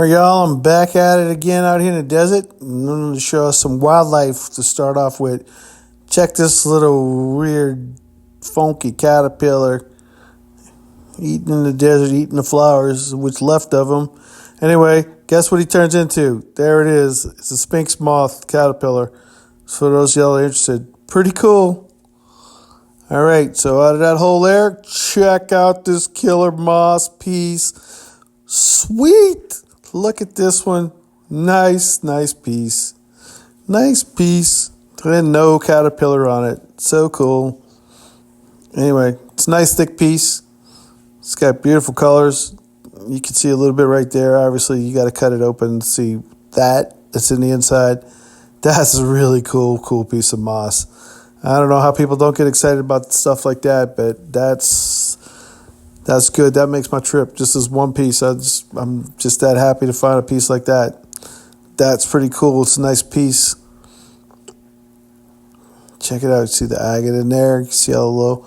All right, y'all, I'm back at it again out here in the desert. I'm going to show us some wildlife to start off with. Check this little weird, funky caterpillar eating in the desert, eating the flowers, what's left of him. Anyway, guess what he turns into? There it is. It's a sphinx moth caterpillar. So for those y'all are interested, pretty cool. All right, so out of that hole there, check out this killer moss piece. Sweet! Look at this one. Nice piece. Nice piece. And no caterpillar on it. So cool. Anyway, it's a nice thick piece. It's got beautiful colors. You can see a little bit right there. Obviously, you got to cut it open to see that. That's in the inside. That's a really cool piece of moss. I don't know how people don't get excited about stuff like that, but that's good. That makes my trip. Just as one piece. I'm just that happy to find a piece like that. That's pretty cool. It's a nice piece. Check it out. You see the agate in there. You can see how low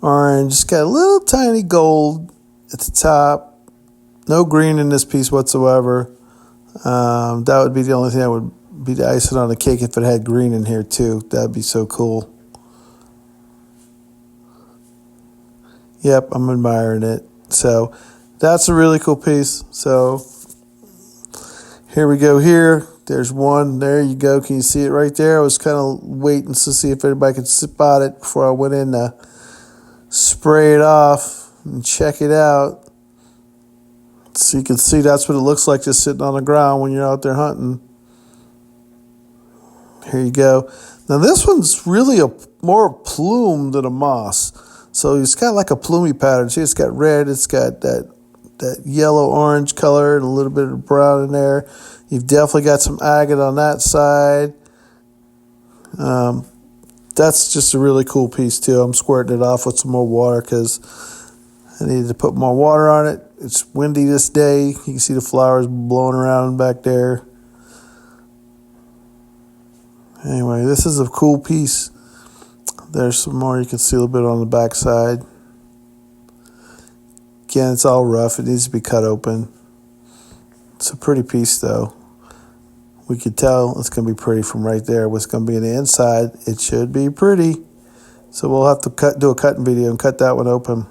orange. It's got a little tiny gold at the top. No green in this piece whatsoever. That would be the only thing that would be the icing on the cake if it had green in here too. That'd be so cool. Yep, I'm admiring it. So that's a really cool piece. So here we go here. There's one. There you go. Can you see it right there? I was kind of waiting to see if anybody could spot it before I went in to spray it off and check it out. So you can see that's what it looks like just sitting on the ground when you're out there hunting. Here you go. Now this one's really more plume than a moss. So it's got like a plumy pattern. See, it's got red, it's got that yellow-orange color and a little bit of brown in there. You've definitely got some agate on that side. That's just a really cool piece too. I'm squirting it off with some more water because I needed to put more water on it. It's windy this day. You can see the flowers blowing around back there. Anyway, this is a cool piece. There's some more. You can see a little bit on the back side. Again, it's all rough. It needs to be cut open. It's a pretty piece, though. We could tell it's going to be pretty from right there. What's going to be in the inside, it should be pretty. So we'll have to do a cutting video and cut that one open.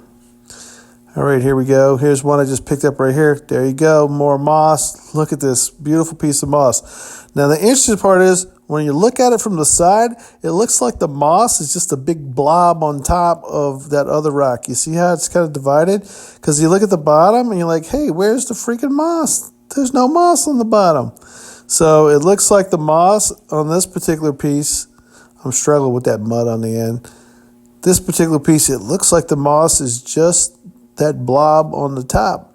All right, here we go. Here's one I just picked up right here. There you go. More moss. Look at this beautiful piece of moss. Now, the interesting part is when you look at it from the side, it looks like the moss is just a big blob on top of that other rock. You see how it's kind of divided? Because you look at the bottom and you're like, hey, where's the freaking moss? There's no moss on the bottom. So it looks like the moss on this particular piece, I'm struggling with that mud on the end. This particular piece, it looks like the moss is just that blob on the top.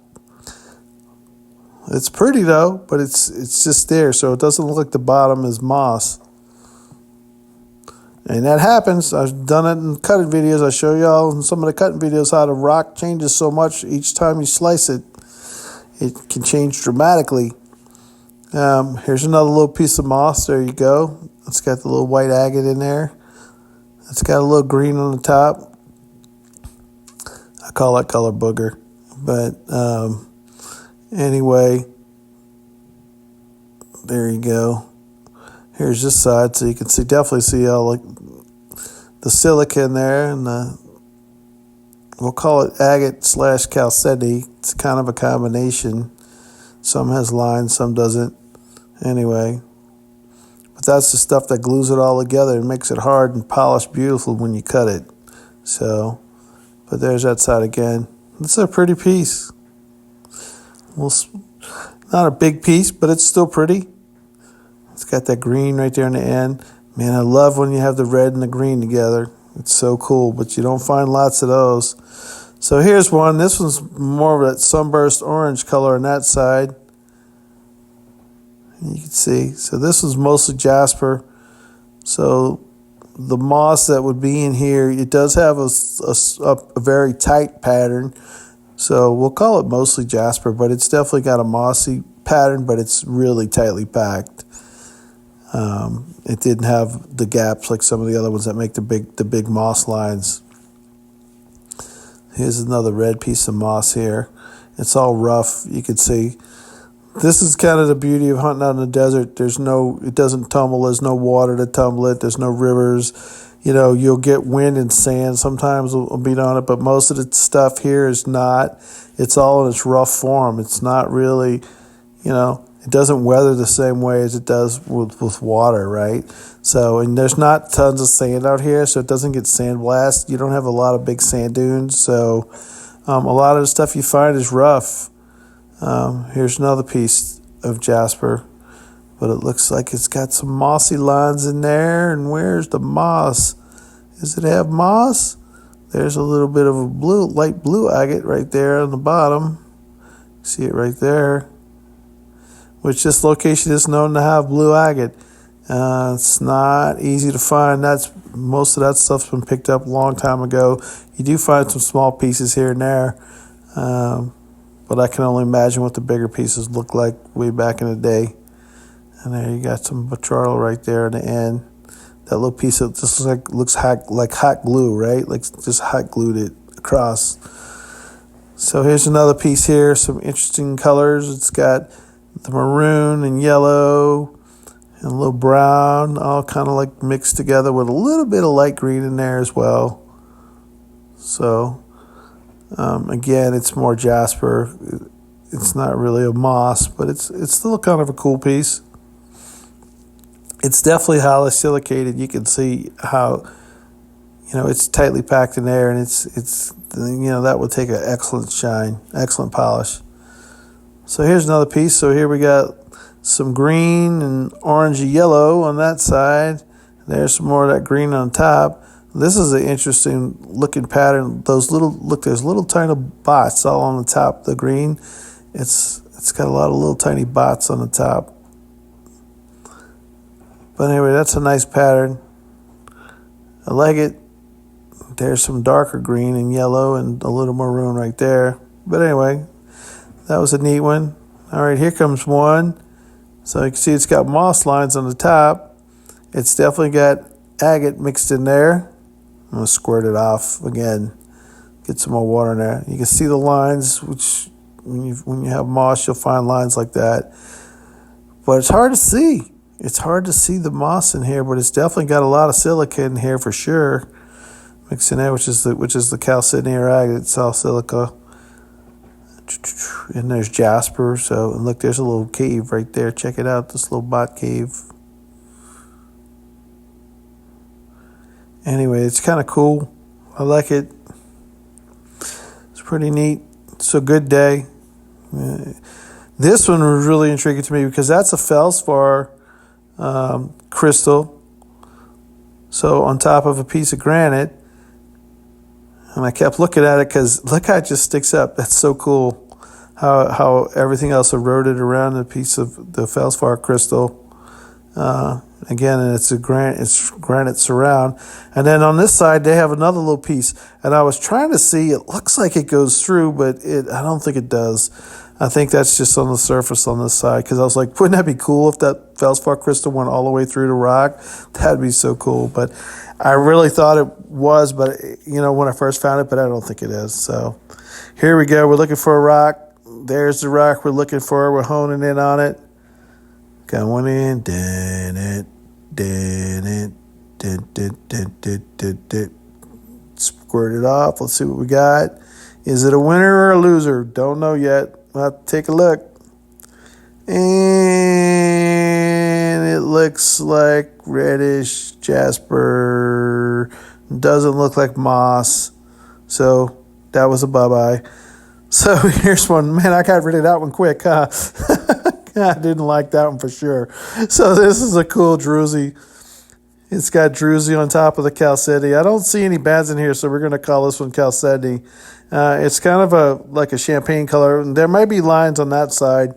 It's pretty though, but it's just there, so it doesn't look like the bottom is moss. And that happens. I've done it in cutting videos. I show y'all in some of the cutting videos how the rock changes so much each time you slice it. It can change dramatically. Here's another little piece of moss. There you go. It's got the little white agate in there. It's got a little green on the top. I call that color booger. But anyway, there you go. Here's this side, so you can definitely see all like the silica in there, and we'll call it agate / chalcedony. It's kind of a combination. Some has lines, some doesn't. Anyway, but that's the stuff that glues it all together and makes it hard and polished beautiful when you cut it. So, but there's that side again. It's a pretty piece. Well, not a big piece, but it's still pretty. It's got that green right there in the end. Man, I love when you have the red and the green together. It's so cool, but you don't find lots of those. So here's one. This one's more of that sunburst orange color on that side. You can see. So this was mostly jasper. So the moss that would be in here, it does have a very tight pattern. So we'll call it mostly jasper, but it's definitely got a mossy pattern, but it's really tightly packed. It didn't have the gaps like some of the other ones that make the big moss lines. Here's another red piece of moss here. It's all rough. You can see This is kind of the beauty of hunting out in the desert. It doesn't tumble. There's no water to tumble it. There's no rivers. You'll get wind and sand sometimes will beat on it, but most of the stuff here is not. It's all in its rough form. It's not really, it doesn't weather the same way as it does with water, right? So, and there's not tons of sand out here, so it doesn't get sandblast. You don't have a lot of big sand dunes, so a lot of the stuff you find is rough. Here's another piece of jasper, but it looks like it's got some mossy lines in there. And where's the moss? Does it have moss? There's a little bit of a light blue agate right there on the bottom. See it right there. Which this location is known to have blue agate. It's not easy to find. Most of that stuff's been picked up a long time ago. You do find some small pieces here and there. But I can only imagine what the bigger pieces look like way back in the day. And there you got some betrothal right there at the end. That little piece of just looks like hot glue, right? Like just hot glued it across. So here's another piece here. Some interesting colors. It's got the maroon and yellow and a little brown, all kind of like mixed together with a little bit of light green in there as well. So again, it's more jasper. It's not really a moss, but it's still kind of a cool piece. It's definitely highly silicated. You can see how, it's tightly packed in there, and it's that would take an excellent shine, excellent polish. So here's another piece. So here we got some green and orangey yellow on that side. There's some more of that green on top. This is an interesting looking pattern. There's little tiny bots all on the top. The green, it's got a lot of little tiny bots on the top. But anyway, that's a nice pattern. I like it. There's some darker green and yellow and a little maroon right there. But anyway, that was a neat one. All right, here comes one. So you can see it's got moss lines on the top. It's definitely got agate mixed in there. I'm going to squirt it off again. Get some more water in there. You can see the lines, which when you have moss, you'll find lines like that. But it's hard to see. It's hard to see the moss in here, but it's definitely got a lot of silica in here for sure. Mixed in there, which is the chalcedony or agate, it's all silica. And there's jasper. So, and look, there's a little cave right there. Check it out, this little bot cave. Anyway, it's kind of cool. I like it. It's pretty neat. It's a good day. This one was really intriguing to me because that's a feldspar crystal. So on top of a piece of granite. And I kept looking at it because look how it just sticks up. That's so cool. How everything else eroded around the piece of the feldspar crystal. Again, and it's granite surround. And then on this side, they have another little piece. And I was trying to see, it looks like it goes through, but I don't think it does. I think that's just on the surface on this side. Because I was like, wouldn't that be cool if that feldspar crystal went all the way through the rock? That'd be so cool. But I really thought it was, but when I first found it, but I don't think it is. So here we go. We're looking for a rock. There's the rock we're looking for. We're honing in on it. Going in, squirt it off. Let's see what we got. Is it a winner or a loser? Don't know yet. I'll have to take a look. And it looks like reddish jasper. Doesn't look like moss. So that was a bye-bye. So here's one. Man, I got rid of that one quick, huh? I didn't like that one for sure. So this is a cool druzy. It's got druzy on top of the chalcedony. I don't see any bands in here, so we're going to call this one chalcedony. It's kind of like a champagne color. And there might be lines on that side.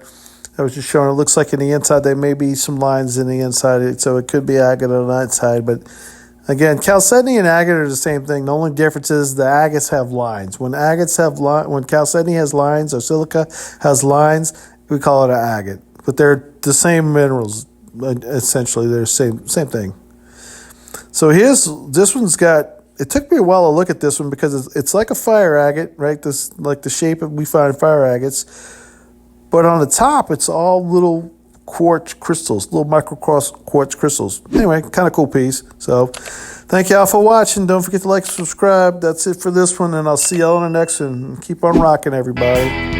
I was just showing. It looks like in the inside there may be some lines in the inside, so it could be agate on that side. But again, chalcedony and agate are the same thing. The only difference is the agates have lines. When chalcedony has lines or silica has lines, we call it an agate. But they're the same minerals, essentially. They're same thing. So this one's got. It took me a while to look at this one because it's like a fire agate, right? This like the shape we find fire agates, but on the top, it's all little quartz crystals, little micro quartz crystals. Anyway, kind of cool piece. So thank y'all for watching. Don't forget to like and subscribe. That's it for this one, and I'll see y'all on the next one. Keep on rocking, everybody.